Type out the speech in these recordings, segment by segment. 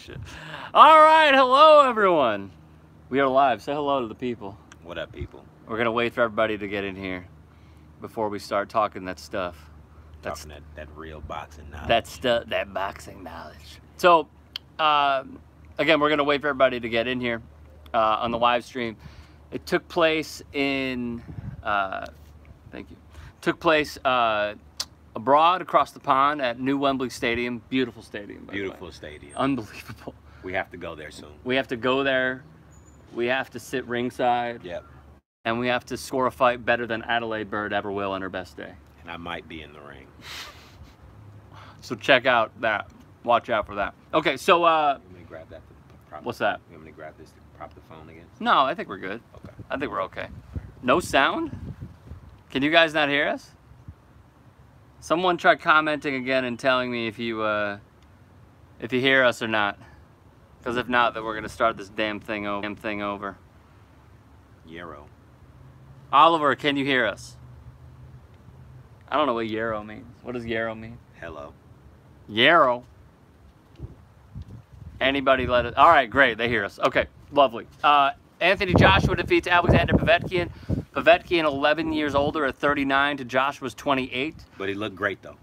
shit. All right, hello everyone. We are live. Say hello to the people. What up, people? We're gonna wait for everybody to get in here before we start talking that stuff. That's that real boxing knowledge. That boxing knowledge. So, again, we're gonna wait for everybody to get in here on the live stream. It took place in. Thank you. Took place abroad, across the pond at New Wembley Stadium. Beautiful stadium. Beautiful stadium. Unbelievable. We have to go there soon. We have to go there. We have to sit ringside. Yep. And we have to score a fight better than Adelaide Bird ever will on her best day. And I might be in the ring. So check out that. Watch out for that. Okay, so You want me to grab that to prop what's that? You want me to grab this to prop the phone again? No, I think we're good. Okay. I think we're okay. No sound? Can you guys not hear us? Someone try commenting again and telling me if you hear us or not. Because if not, then we're gonna start this damn thing over. Yarrow. Oliver, can you hear us? I don't know what yarrow means. What does yarrow mean? Hello. Yarrow. Anybody let it? All right, great. They hear us. Okay, lovely. Anthony Joshua defeats Alexander Povetkin. Povetkin, 11 years older at 39 to Joshua's 28. But he looked great, though.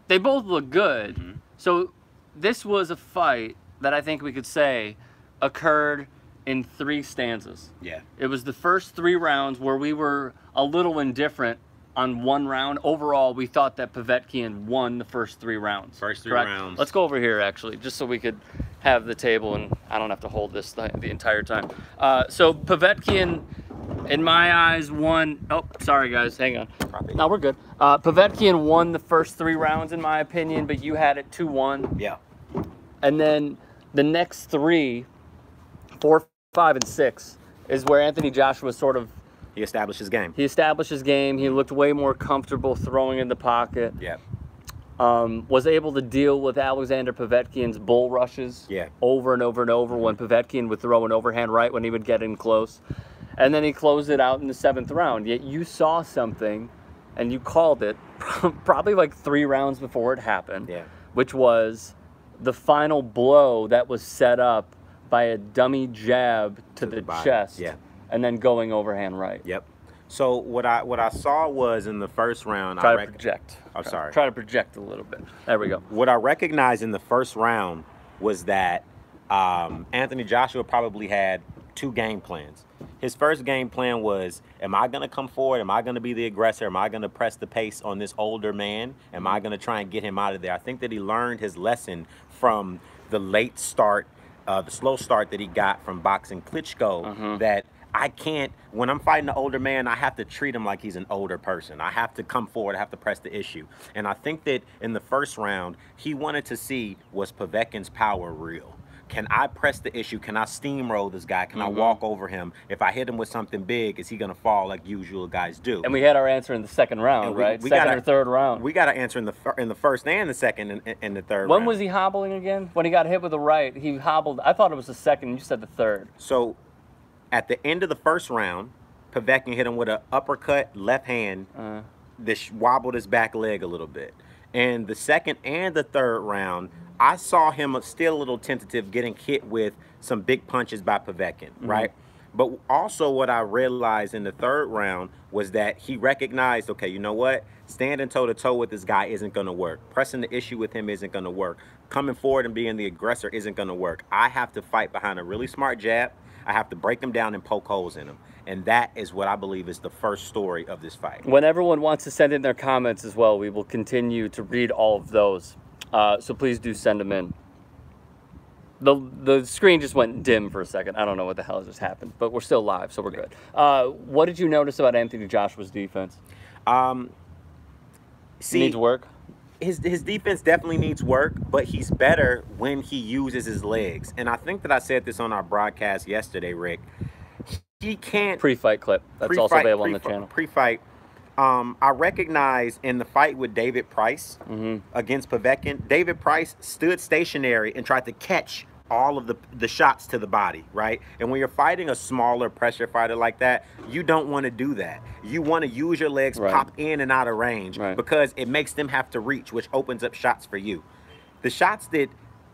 They both look good. Mm-hmm. So this was a fight that I think we could say occurred in 3 stanzas. Yeah. It was the first 3 rounds where we were a little indifferent on one round. Overall, we thought that Povetkin won the first 3 rounds. First 3 correct? rounds. Let's go over here, actually, just so we could have the table and I don't have to hold this the entire time. So Povetkin, in my eyes, won. Oh, sorry, guys. Hang on. No, we're good. Povetkin won the first 3 rounds, in my opinion, but you had it 2-1. Yeah. And then the next 3, 4, 5, and 6 is where Anthony Joshua sort of... He established his game. He established his game. He looked way more comfortable throwing in the pocket. Yeah. Was able to deal with Alexander Povetkin's bull rushes over and over and over when Povetkin would throw an overhand right when he would get in close. And then he closed it out in the 7th round. Yet you saw something, and you called it probably like 3 rounds before it happened, which was the final blow that was set up by a dummy jab to the chest. Yeah. And then going overhand right. Yep. So what I saw was in the first round. Try to project. I'm sorry. Try to project a little bit. There we go. What I recognized in the first round was that Anthony Joshua probably had 2 game plans. His first game plan was, am I going to come forward? Am I going to be the aggressor? Am I going to press the pace on this older man? Am I going to try and get him out of there? I think that he learned his lesson from the late start, the slow start that he got from boxing Klitschko, that I can't, when I'm fighting an older man, I have to treat him like he's an older person. I have to come forward. I have to press the issue. And I think that in the first round, he wanted to see, was Povetkin's power real? Can I press the issue? Can I steamroll this guy? Can I walk over him? If I hit him with something big, is he going to fall like usual guys do? And we had our answer in the 2nd round, right? Second or 3rd round. We got to answer in the first and the second and the 3rd round. When was he hobbling again? When he got hit with the right, he hobbled. I thought it was the 2nd. You said the 3rd. So at the end of the first round, Povetkin hit him with an uppercut left hand that wobbled his back leg a little bit. And the 2nd and the 3rd round, I saw him still a little tentative, getting hit with some big punches by Povetkin, right? But also what I realized in the 3rd round was that he recognized, okay, you know what? Standing toe-to-toe with this guy isn't going to work. Pressing the issue with him isn't going to work. Coming forward and being the aggressor isn't going to work. I have to fight behind a really smart jab. I have to break him down and poke holes in him. And that is what I believe is the first story of this fight. When everyone wants to send in their comments as well, we will continue to read all of those. So please do send them in. The screen just went dim for a second. I don't know what the hell just happened, but we're still live, so we're good. What did you notice about Anthony Joshua's defense? Needs work? His defense definitely needs work, but he's better when he uses his legs. And I think that I said this on our broadcast yesterday, Rick. He can't... Pre-fight clip. That's also available on the channel. Pre-fight. I recognize in the fight with David Price against Povetkin, David Price stood stationary and tried to catch all of the shots to the body, right? And when you're fighting a smaller pressure fighter like that, you don't want to do that. You want to use your legs, pop in and out of range, because it makes them have to reach, which opens up shots for you. The shots that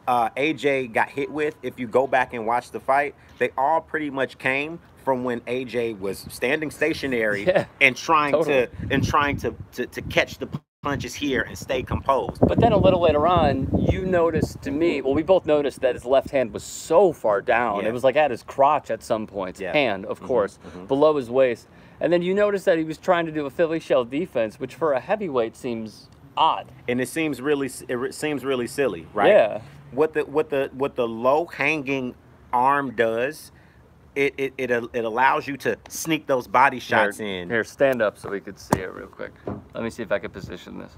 AJ got hit with, if you go back and watch the fight, they all pretty much came from when AJ was standing stationary and trying to catch the punches here and stay composed. But then a little later on, you noticed to me, well, we both noticed that his left hand was so far down. It was like at his crotch at some points, hand, of course, below his waist. And then you noticed that he was trying to do a Philly shell defense, which for a heavyweight seems odd. And it seems really silly, right? Yeah. What the low hanging arm does, it allows you to sneak those body shots in. Here, stand up so we could see it real quick. Let me see if I can position this.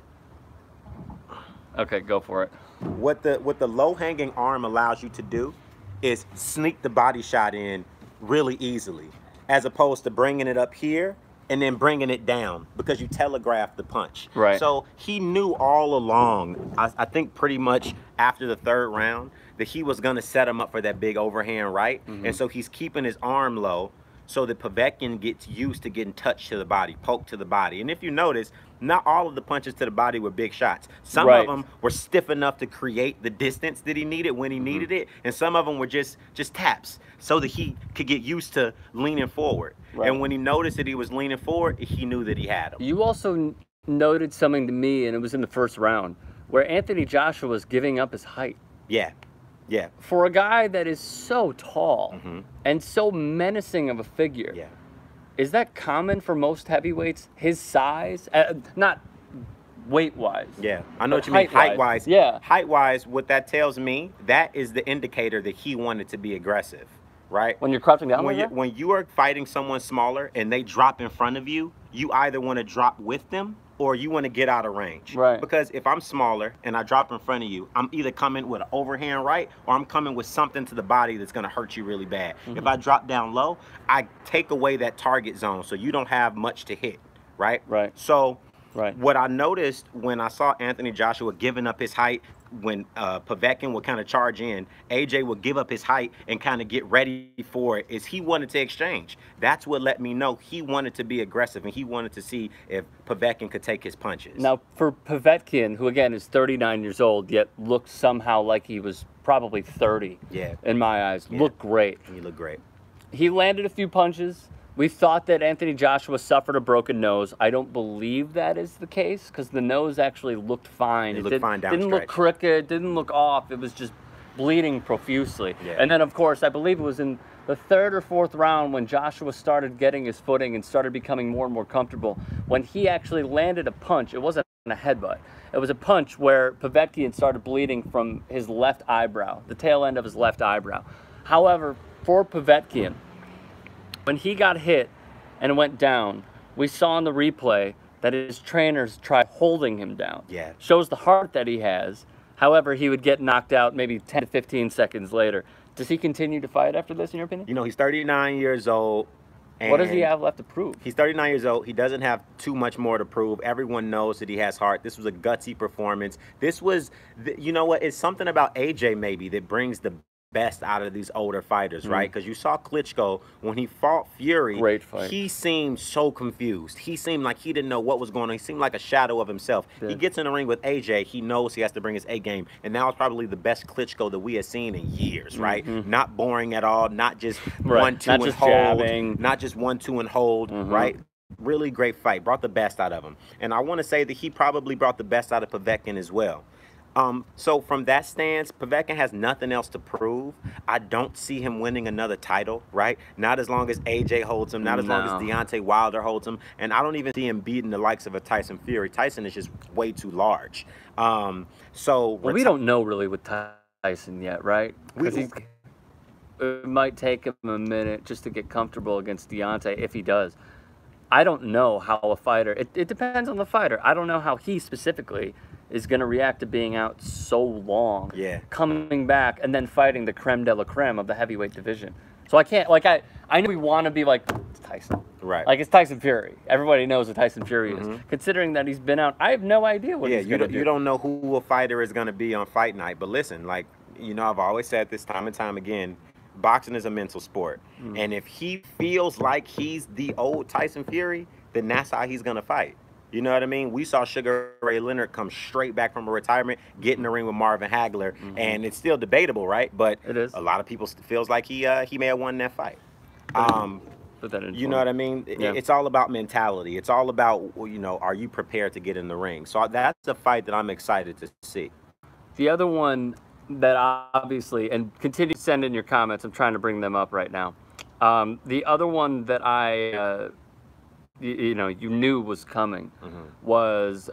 Okay, go for it. What the low hanging arm allows you to do is sneak the body shot in really easily, as opposed to bringing it up here and then bringing it down, because you telegraph the punch. Right. So he knew all along, I think pretty much after the third round, that he was going to set him up for that big overhand right. And so he's keeping his arm low so that Povetkin gets used to getting touched to the body, poked to the body. And if you notice, not all of the punches to the body were big shots. Some of them were stiff enough to create the distance that he needed when he needed it, and some of them were just taps so that he could get used to leaning forward. And when he noticed that he was leaning forward, he knew that he had him. You also noted something to me, and it was in the first round, where Anthony Joshua was giving up his height. Yeah. For a guy that is so tall and so menacing of a figure, is that common for most heavyweights? His size, not weight-wise. Yeah, I know what you mean. Height-wise. Yeah. Height-wise, what that tells me, that is the indicator that he wanted to be aggressive, right? When you're crouching down when you are fighting someone smaller and they drop in front of you, you either want to drop with them or you want to get out of range. Right. Because if I'm smaller and I drop in front of you, I'm either coming with an overhand right or I'm coming with something to the body that's going to hurt you really bad. If I drop down low, I take away that target zone so you don't have much to hit, right? So what I noticed when I saw Anthony Joshua giving up his height, when Povetkin would kind of charge in, AJ would give up his height and kind of get ready for it, is he wanted to exchange. That's what let me know he wanted to be aggressive and he wanted to see if Povetkin could take his punches. Now, for Povetkin, who again is 39 years old, yet looked somehow like he was probably 30 in my eyes, looked great. He looked great. He landed a few punches. We thought that Anthony Joshua suffered a broken nose. I don't believe that is the case, because the nose actually looked fine. It looked fine down didn't look crooked, didn't look off. It was just bleeding profusely. And then, of course, I believe it was in the third or fourth round when Joshua started getting his footing and started becoming more and more comfortable, when he actually landed a punch. It wasn't a headbutt. It was a punch where Povetkin started bleeding from his left eyebrow, the tail end of his left eyebrow. However, for Povetkin, when he got hit and went down, we saw in the replay that his trainers tried holding him down. Shows the heart that he has. However, he would get knocked out maybe 10 to 15 seconds later. Does he continue to fight after this, in your opinion? You know, he's 39 years old. And what does he have left to prove? He's 39 years old. He doesn't have too much more to prove. Everyone knows that he has heart. This was a gutsy performance. This was, you know what, it's something about AJ maybe that brings the best out of these older fighters, right? Because you saw Klitschko when he fought Fury. Great fight. He seemed so confused. He seemed like he didn't know what was going on. He seemed like a shadow of himself. He gets in the ring with AJ. He knows he has to bring his A game, and now it's probably the best Klitschko that we have seen in years, right? Not boring at all. Not just 1-2 and hold. Jabbing. Not just 1-2 and hold, right? Really great fight. Brought the best out of him, and I want to say that he probably brought the best out of Povetkin as well. So from that stance, Povetkin has nothing else to prove. I don't see him winning another title, right? Not as long as AJ holds him, not as long as Deontay Wilder holds him, and I don't even see him beating the likes of a Tyson Fury. Tyson is just way too large. Well, we don't know really with Tyson yet, right? Because it might take him a minute just to get comfortable against Deontay, if he does. I don't know how a fighter, it depends on the fighter. I don't know how he specifically is going to react to being out so long, coming back, and then fighting the creme de la creme of the heavyweight division. So I can't, like, I know we want to be like, it's Tyson. Right. Like, it's Tyson Fury. Everybody knows what Tyson Fury is. Considering that he's been out, I have no idea what he's going to do. You don't know who a fighter is going to be on fight night. But listen, like, you know, I've always said this time and time again, boxing is a mental sport. And if he feels like he's the old Tyson Fury, then that's how he's going to fight. You know what I mean? We saw Sugar Ray Leonard come straight back from a retirement, get in the ring with Marvin Hagler, and it's still debatable, right? But it is. A lot of people feels like he may have won that fight. You know what I mean? Yeah. It's all about mentality. It's all about, you know, are you prepared to get in the ring? So that's a fight that I'm excited to see. The other one that obviously, and continue to send in your comments, I'm trying to bring them up right now. The other one that you knew was coming was